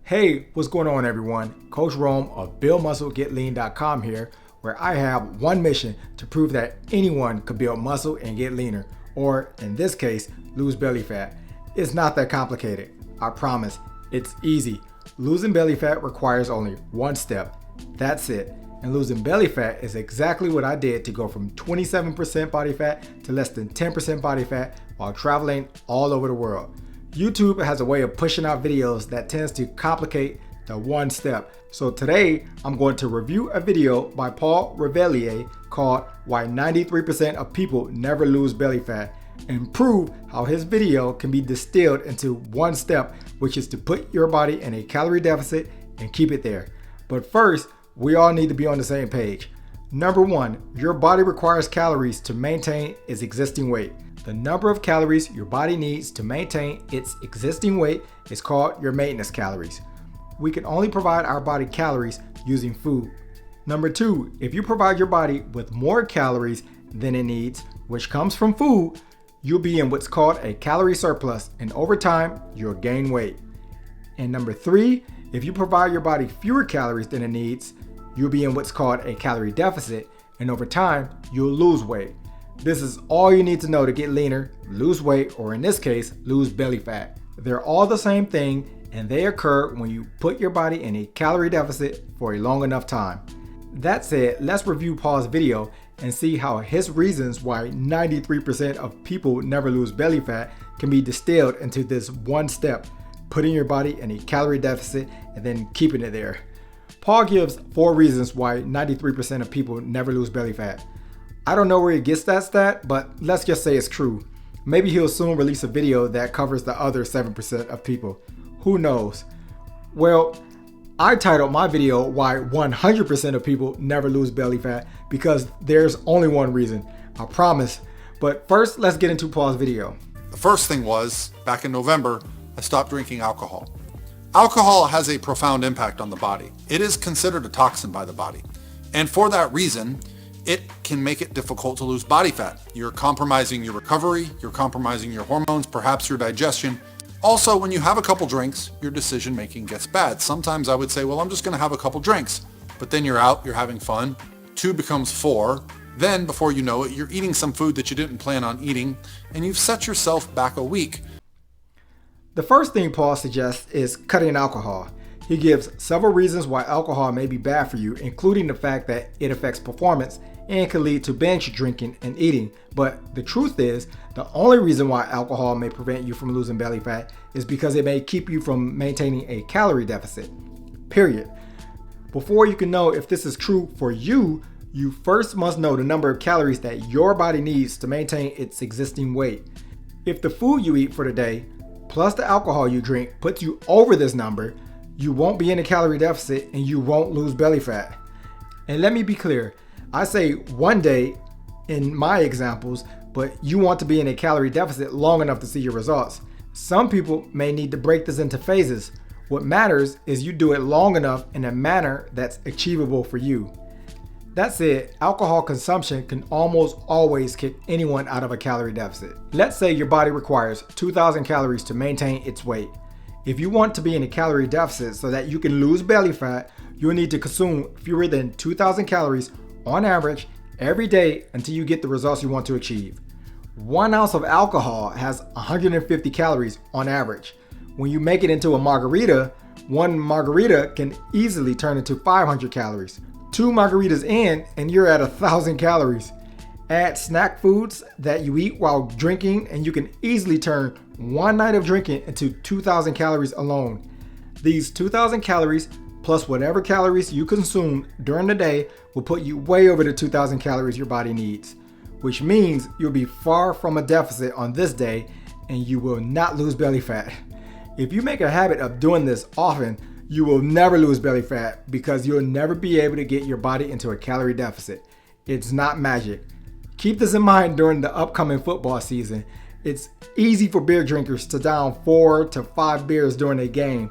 Hey, what's going on everyone? Coach Rome of BuildMuscleGetLean.com here, where I have one mission to prove that anyone could build muscle and get leaner, or in this case, lose belly fat. It's not that complicated. I promise, it's easy. Losing belly fat requires only one step. That's it. And losing belly fat is exactly what I did to go from 27% body fat to less than 10% body fat while traveling all over the world. YouTube has a way of pushing out videos that tends to complicate the one step. So today, I'm going to review a video by Paul Reveille called Why 93% of People Never Lose Belly Fat and prove how his video can be distilled into one step, which is to put your body in a calorie deficit and keep it there. But first, we all need to be on the same page. Number one, your body requires calories to maintain its existing weight. The number of calories your body needs to maintain its existing weight is called your maintenance calories. We can only provide our body calories using food. Number two, if you provide your body with more calories than it needs, which comes from food, you'll be in what's called a calorie surplus, and over time, you'll gain weight. And number three, if you provide your body fewer calories than it needs, you'll be in what's called a calorie deficit, and over time, you'll lose weight. This is all you need to know to get leaner, lose weight, or in this case, lose belly fat. They're all the same thing, and they occur when you put your body in a calorie deficit for a long enough time. That said, let's review Paul's video and see how his reasons why 93% of people never lose belly fat can be distilled into this one step, putting your body in a calorie deficit and then keeping it there. Paul gives 4 reasons why 93% of people never lose belly fat. I don't know where he gets that stat, but let's just say it's true. Maybe he'll soon release a video that covers the other 7% of people. Who knows? Well, I titled my video Why 100% of People Never Lose Belly Fat because there's only one reason, I promise. But first, let's get into Paul's video. The first thing was, back in November, I stopped drinking alcohol. Alcohol has a profound impact on the body. It is considered a toxin by the body. And for that reason, it can make it difficult to lose body fat. You're compromising your recovery, you're compromising your hormones, perhaps your digestion. Also, when you have a couple drinks, your decision making gets bad. Sometimes I would say, well, I'm just gonna have a couple drinks. But then you're out, you're having fun. 2 becomes 4. Then before you know it, you're eating some food that you didn't plan on eating, and you've set yourself back a week. The first thing Paul suggests is cutting alcohol. He gives several reasons why alcohol may be bad for you, including the fact that it affects performance and can lead to binge drinking and eating. But the truth is, the only reason why alcohol may prevent you from losing belly fat is because it may keep you from maintaining a calorie deficit. Period. Before you can know if this is true for you, you first must know the number of calories that your body needs to maintain its existing weight. If the food you eat for the day, plus the alcohol you drink, puts you over this number, you won't be in a calorie deficit and you won't lose belly fat. And let me be clear, I say one day in my examples, but you want to be in a calorie deficit long enough to see your results. Some people may need to break this into phases. What matters is you do it long enough in a manner that's achievable for you. That said, alcohol consumption can almost always kick anyone out of a calorie deficit. Let's say your body requires 2,000 calories to maintain its weight. If you want to be in a calorie deficit so that you can lose belly fat, you'll need to consume fewer than 2,000 calories on average every day until you get the results you want to achieve. 1 ounce of alcohol has 150 calories on average. When you make it into a margarita, 1 margarita can easily turn into 500 calories. 2 margaritas in and you're at 1,000 calories. Add snack foods that you eat while drinking and you can easily turn 1 night of drinking into 2,000 calories alone. These 2,000 calories plus whatever calories you consume during the day will put you way over the 2,000 calories your body needs, which means you'll be far from a deficit on this day and you will not lose belly fat. If you make a habit of doing this often, you will never lose belly fat because you'll never be able to get your body into a calorie deficit. It's not magic. Keep this in mind during the upcoming football season. It's easy for beer drinkers to down 4 to 5 beers during a game.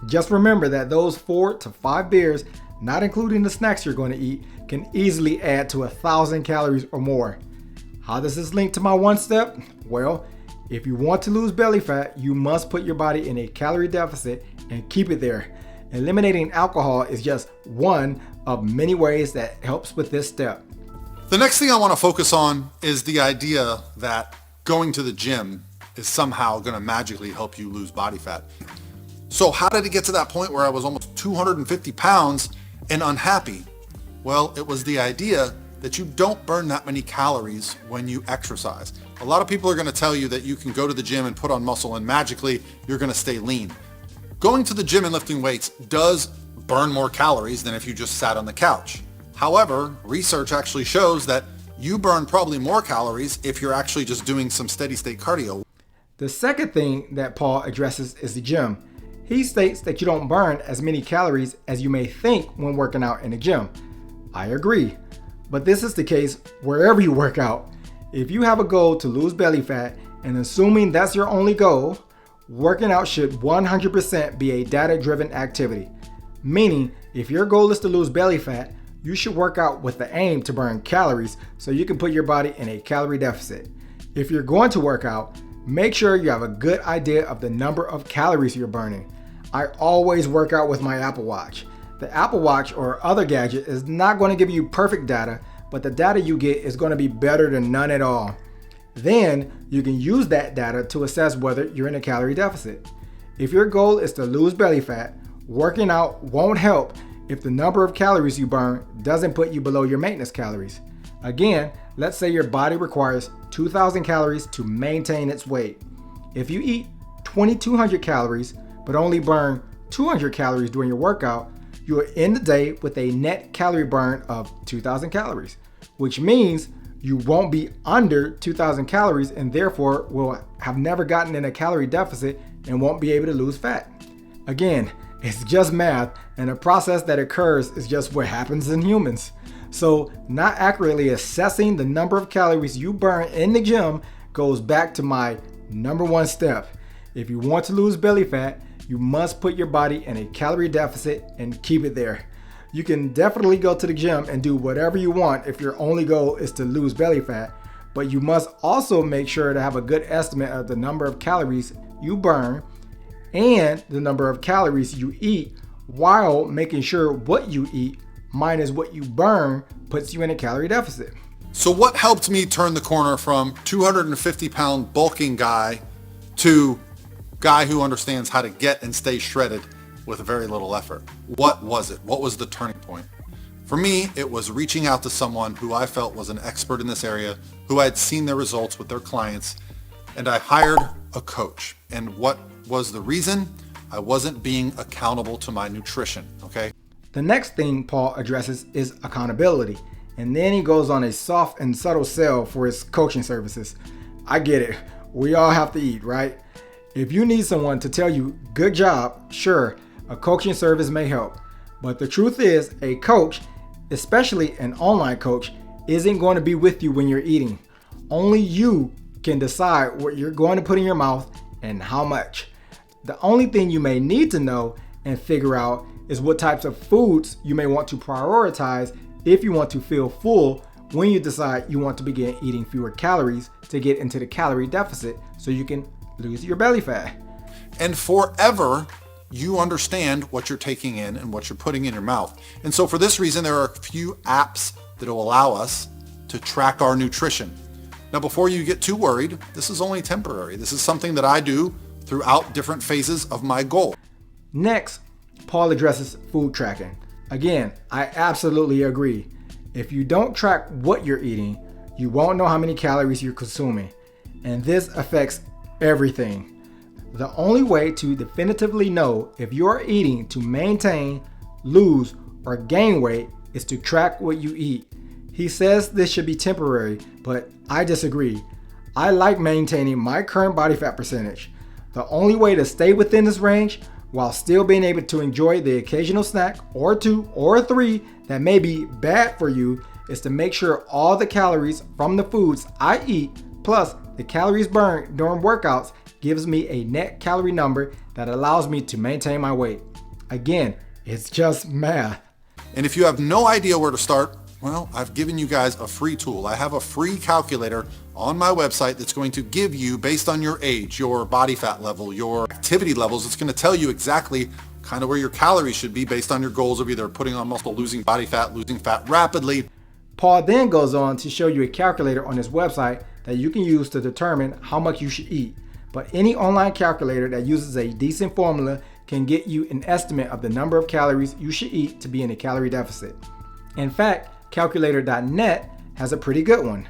Just remember that those 4 to 5 beers, not including the snacks you're going to eat, can easily add to 1,000 calories or more. How does this link to my one step? Well, if you want to lose belly fat, you must put your body in a calorie deficit and keep it there. Eliminating alcohol is just one of many ways that helps with this step. The next thing I want to focus on is the idea that going to the gym is somehow going to magically help you lose body fat. So how did it get to that point where I was almost 250 pounds and unhappy? Well, it was the idea that you don't burn that many calories when you exercise. A lot of people are going to tell you that you can go to the gym and put on muscle and magically you're going to stay lean. Going to the gym and lifting weights does burn more calories than if you just sat on the couch. However, research actually shows that you burn probably more calories if you're actually just doing some steady state cardio. The second thing that Paul addresses is the gym. He states that you don't burn as many calories as you may think when working out in the gym. I agree, but this is the case wherever you work out. If you have a goal to lose belly fat, and assuming that's your only goal, working out should 100% be a data-driven activity. Meaning, if your goal is to lose belly fat, you should work out with the aim to burn calories so you can put your body in a calorie deficit. If you're going to work out, make sure you have a good idea of the number of calories you're burning. I always work out with my Apple Watch. The Apple Watch or other gadget is not going to give you perfect data, but the data you get is going to be better than none at all. Then you can use that data to assess whether you're in a calorie deficit. If your goal is to lose belly fat, working out won't help if the number of calories you burn doesn't put you below your maintenance calories. Again, let's say your body requires 2,000 calories to maintain its weight. If you eat 2,200 calories but only burn 200 calories during your workout, you will end the day with a net calorie burn of 2,000 calories, which means you won't be under 2,000 calories and therefore will have never gotten in a calorie deficit and won't be able to lose fat. Again, it's just math, and the process that occurs is just what happens in humans. So not accurately assessing the number of calories you burn in the gym goes back to my number one step. If you want to lose belly fat, you must put your body in a calorie deficit and keep it there. You can definitely go to the gym and do whatever you want if your only goal is to lose belly fat, but you must also make sure to have a good estimate of the number of calories you burn and the number of calories you eat, while making sure what you eat minus what you burn puts you in a calorie deficit. So what helped me turn the corner from 250 pound bulking guy to guy who understands how to get and stay shredded with very little effort? What was it? What was the turning point? For me, it was reaching out to someone who I felt was an expert in this area, who I had seen their results with their clients, and I hired a coach. And what was the reason? I wasn't being accountable to my nutrition, okay? The next thing Paul addresses is accountability, and then he goes on a soft and subtle sell for his coaching services. I get it. We all have to eat, right? If you need someone to tell you, good job, sure, a coaching service may help. But the truth is, a coach, especially an online coach, isn't going to be with you when you're eating. Only you can decide what you're going to put in your mouth and how much. The only thing you may need to know and figure out is what types of foods you may want to prioritize if you want to feel full when you decide you want to begin eating fewer calories to get into the calorie deficit so you can lose your belly fat. And forever, you understand what you're taking in and what you're putting in your mouth. And so for this reason, there are a few apps that will allow us to track our nutrition. Now, before you get too worried, this is only temporary. This is something that I do throughout different phases of my goal. Next, Paul addresses food tracking. Again, I absolutely agree. If you don't track what you're eating, you won't know how many calories you're consuming. And this affects everything. The only way to definitively know if you're eating to maintain, lose, or gain weight is to track what you eat. He says this should be temporary, but I disagree. I like maintaining my current body fat percentage. The only way to stay within this range while still being able to enjoy the occasional snack or 2 or 3 that may be bad for you is to make sure all the calories from the foods I eat plus the calories burned during workouts gives me a net calorie number that allows me to maintain my weight. Again, it's just math. And if you have no idea where to start, Well, I've given you guys a free tool. I have a free calculator on my website that's going to give you, based on your age, your body fat level, your activity levels, it's going to tell you exactly kind of where your calories should be based on your goals of either putting on muscle, losing body fat, losing fat rapidly. Paul then goes on to show you a calculator on his website that you can use to determine how much you should eat. But any online calculator that uses a decent formula can get you an estimate of the number of calories you should eat to be in a calorie deficit. In fact, calculator.net has a pretty good one.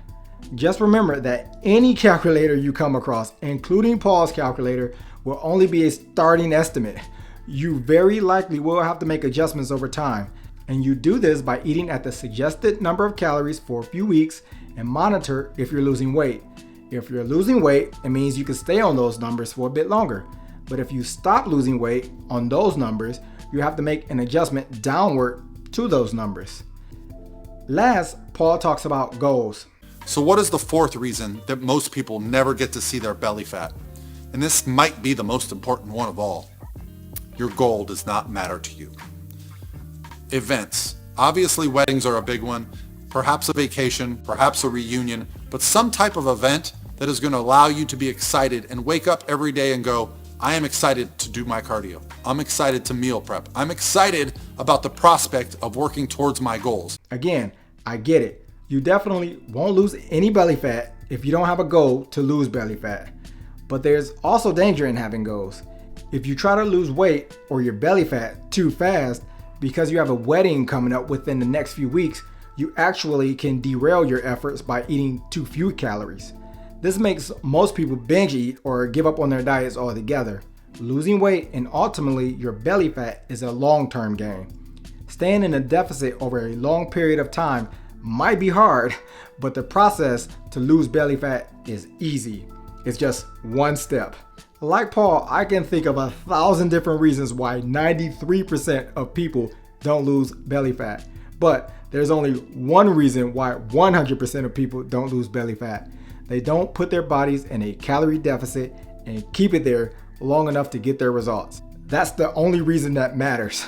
Just remember that any calculator you come across, including Paul's calculator, will only be a starting estimate. You very likely will have to make adjustments over time, and you do this by eating at the suggested number of calories for a few weeks and monitor if you're losing weight. If you're losing weight, it means you can stay on those numbers for a bit longer. But if you stop losing weight on those numbers, you have to make an adjustment downward to those numbers. Last, Paul talks about goals. So what is the fourth reason that most people never get to see their belly fat? And this might be the most important one of all. Your goal does not matter to you. Events. Obviously, weddings are a big one, perhaps a vacation, perhaps a reunion, but some type of event that is going to allow you to be excited and wake up every day and go, I am excited to do my cardio. I'm excited to meal prep. I'm excited about the prospect of working towards my goals. Again, I get it. You definitely won't lose any belly fat if you don't have a goal to lose belly fat. But there's also danger in having goals. If you try to lose weight or your belly fat too fast because you have a wedding coming up within the next few weeks, you actually can derail your efforts by eating too few calories. This makes most people binge eat or give up on their diets altogether. Losing weight and ultimately your belly fat is a long-term gain. Staying in a deficit over a long period of time might be hard, but the process to lose belly fat is easy. It's just one step. Like Paul, I can think of 1,000 different reasons why 93% of people don't lose belly fat. But there's only one reason why 100% of people don't lose belly fat. They don't put their bodies in a calorie deficit and keep it there long enough to get their results. That's the only reason that matters.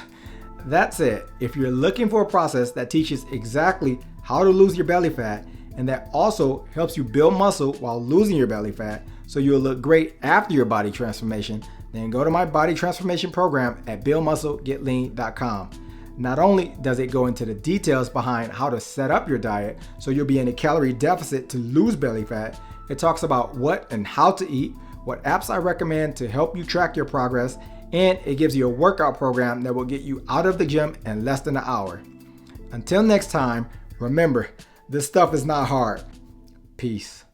That said, if you're looking for a process that teaches exactly how to lose your belly fat and that also helps you build muscle while losing your belly fat so you'll look great after your body transformation, then go to my body transformation program at buildmusclegetlean.com. Not only does it go into the details behind how to set up your diet so you'll be in a calorie deficit to lose belly fat, it talks about what and how to eat, what apps I recommend to help you track your progress, and it gives you a workout program that will get you out of the gym in less than an hour. Until next time, remember, this stuff is not hard. Peace.